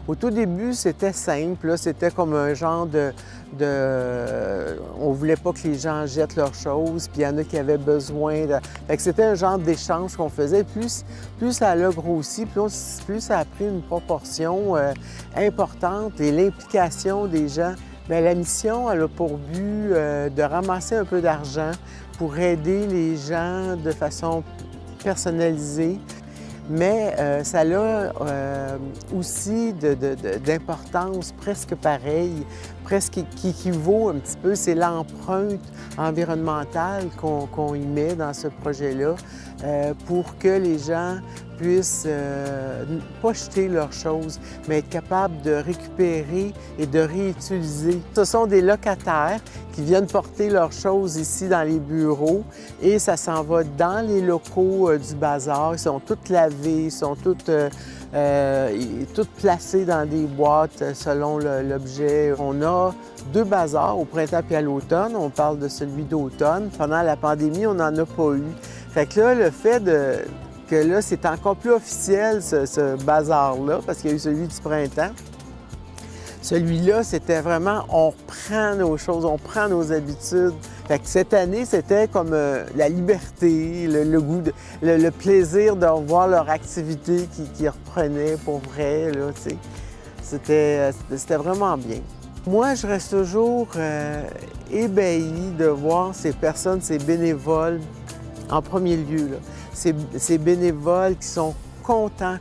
Au tout début, c'était simple, c'était comme un genre on ne voulait pas que les gens jettent leurs choses, puis il y en a qui avaient besoin de... Fait que c'était un genre d'échange qu'on faisait. Plus ça a grossi, plus ça a pris une proportion importante et l'implication des gens. Bien, la mission, elle a pour but de ramasser un peu d'argent pour aider les gens de façon personnalisée. Mais ça a aussi d'importance presque pareille, presque qui équivaut un petit peu, c'est l'empreinte environnementale qu'on y met dans ce projet-là pour que les gens puissent pas jeter leurs choses, mais être capables de récupérer et de réutiliser. Ce sont des locataires qui viennent porter leurs choses ici dans les bureaux et ça s'en va dans les locaux du bazar. Ils sont tous lavés, ils sont tous placés dans des boîtes selon l'objet. On a 2 bazars au printemps et à l'automne. On parle de celui d'automne. Pendant la pandémie, on n'en a pas eu. Fait que là, le fait que là, c'est encore plus officiel, ce bazar-là, parce qu'il y a eu celui du printemps. Celui-là, c'était vraiment, on reprend nos choses, on prend nos habitudes. Fait que cette année, c'était comme la liberté, le goût, le plaisir de revoir leur activité qui reprenaient pour vrai, là, tu sais. C'était vraiment bien. Moi, je reste toujours ébahi de voir ces personnes, ces bénévoles, en premier lieu, là. Ces bénévoles qui sont contentes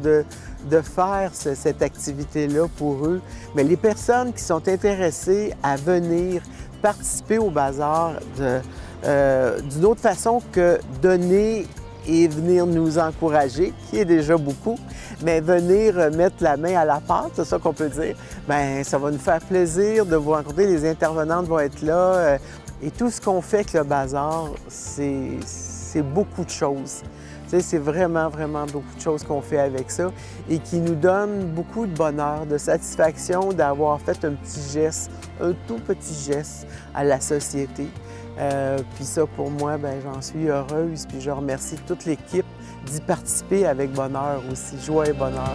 de faire cette activité-là pour eux. Mais les personnes qui sont intéressées à venir participer au bazar d'une autre façon que donner et venir nous encourager, qui est déjà beaucoup, mais venir mettre la main à la pâte, c'est ça qu'on peut dire, bien, ça va nous faire plaisir de vous rencontrer, les intervenantes vont être là. Et tout ce qu'on fait avec le bazar, c'est beaucoup de choses. C'est vraiment, vraiment beaucoup de choses qu'on fait avec ça et qui nous donne beaucoup de bonheur, de satisfaction d'avoir fait un petit geste, un tout petit geste à la société. Puis ça, pour moi, bien, j'en suis heureuse. Puis je remercie toute l'équipe d'y participer avec bonheur aussi, joie et bonheur.